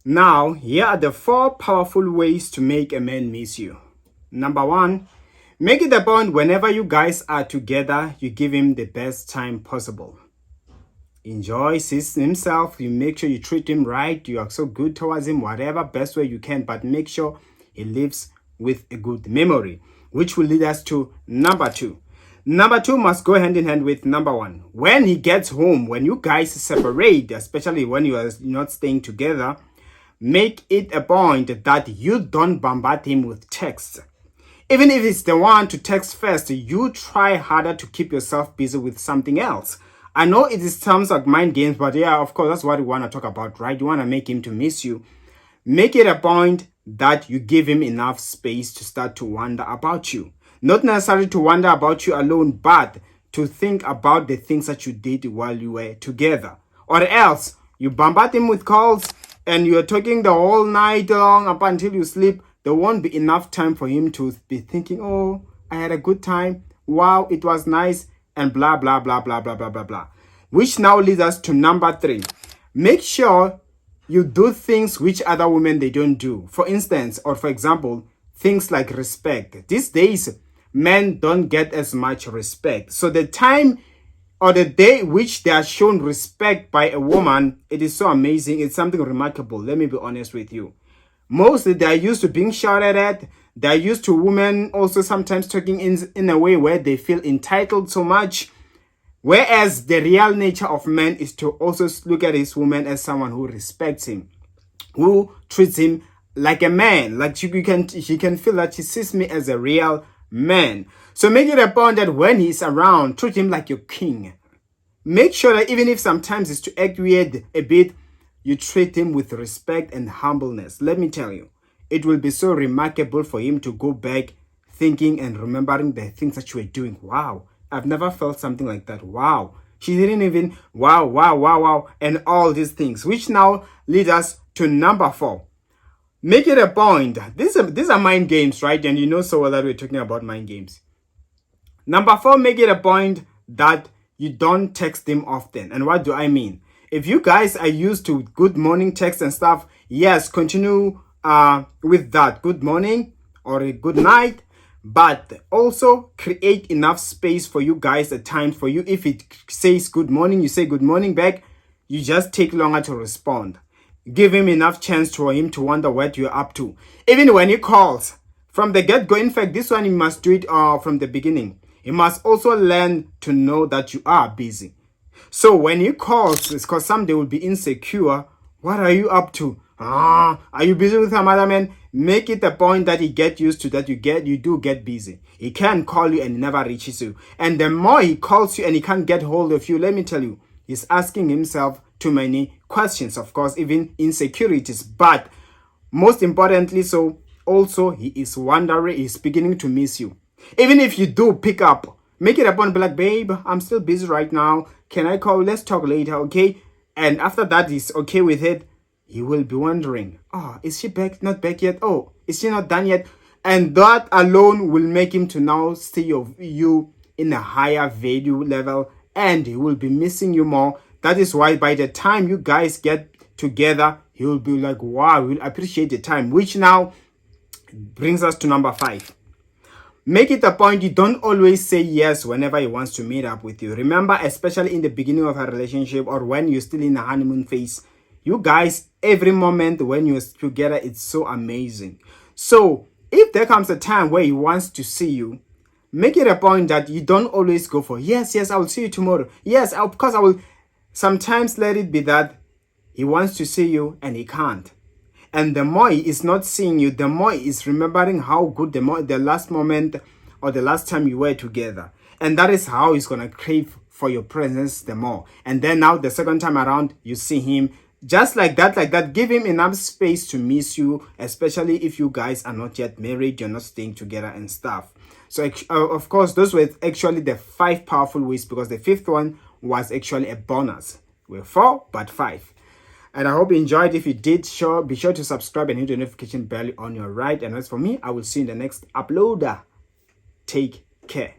Now, here are the 4 powerful ways to make a man miss you. Number 1, make it a point whenever you guys are together, you give him the best time possible. Enjoy himself, you make sure you treat him right, you are so good towards him, whatever best way you can, but make sure he lives with a good memory, which will lead us to number 2. Number 2 must go hand in hand with number 1. When he gets home, when you guys separate, especially when you are not staying together, make it a point that you don't bombard him with texts. Even if it's the one to text first, you try harder to keep yourself busy with something else. I know it sounds like mind games, but yeah, of course, that's what we want to talk about, right? You want to make him to miss you. Make it a point that you give him enough space to start to wonder about you. Not necessarily to wonder about you alone, but to think about the things that you did while you were together. Or else, you bombard him with calls and you're talking the whole night long up until you sleep. There won't be enough time for him to be thinking, oh, I had a good time. Wow, it was nice. And blah, blah, blah, blah, blah, blah, blah, blah. Which now leads us to number 3. Make sure you do things which other women, they don't do. For instance, or for example, things like respect. These days, men don't get as much respect. So the time or the day which they are shown respect by a woman, it is so amazing. It's something remarkable. Let me be honest with you. Mostly they are used to being shouted at. They are used to women also sometimes talking in a way where they feel entitled so much. Whereas the real nature of men is to also look at his woman as someone who respects him, who treats him like a man. Like she can feel that she sees me as a real man. So make it a point that when he's around, treat him like your king. Make sure that even if sometimes it's to act weird a bit, you treat him with respect and humbleness. Let me tell you, it will be so remarkable for him to go back thinking and remembering the things that you were doing. Wow, I've never felt something like that. Wow, she didn't even, wow, and all these things. Which now lead us to number 4. Make it a point. These are mind games, right? And you know so well that we're talking about mind games. Number 4, make it a point that you don't text him often. And what do I mean? If you guys are used to good morning text and stuff, yes, continue with that. Good morning or a good night. But also create enough space for you guys at times. For you, if it says good morning, you say good morning back. You just take longer to respond. Give him enough chance for him to wonder what you're up to. Even when he calls from the get-go. In fact, this one you must do it from the beginning. He must also learn to know that you are busy. So when he calls, it's because someday will be insecure. What are you up to? Are you busy with some other man? Make it a point that he get used to that you do get busy. He can call you and he never reaches you. And the more he calls you and he can't get hold of you, let me tell you, he's asking himself too many questions. Of course, even insecurities. But most importantly, so also he is wondering, he's beginning to miss you. Even if you do pick up, make it a point, be like, babe, I'm still busy right now. Can I call? Let's talk later, okay? And after that, he's okay with it. He will be wondering, is she back? Not back yet? Oh, is she not done yet? And that alone will make him to now see you in a higher value level, and he will be missing you more. That is why by the time you guys get together, he will be like, wow, we'll appreciate the time. Which now brings us to number 5. Make it a point you don't always say yes whenever he wants to meet up with you. Remember, especially in the beginning of a relationship or when you're still in the honeymoon phase, you guys, every moment when you're together, it's so amazing. So if there comes a time where he wants to see you, make it a point that you don't always go for, yes, I will see you tomorrow. Yes, because I will. Sometimes let it be that he wants to see you and he can't. And the more he is not seeing you, the more he is remembering how good the last moment or the last time you were together. And that is how he's going to crave for your presence the more. And then now the second time around, you see him just like that. Give him enough space to miss you, especially if you guys are not yet married, you're not staying together and stuff. So of course, those were actually the 5 powerful ways, because the 5th one was actually a bonus. We're 4, but 5. And I hope you enjoyed. If you did, be sure to subscribe and hit the notification bell on your right. And as for me, I will see you in the next uploader. Take care.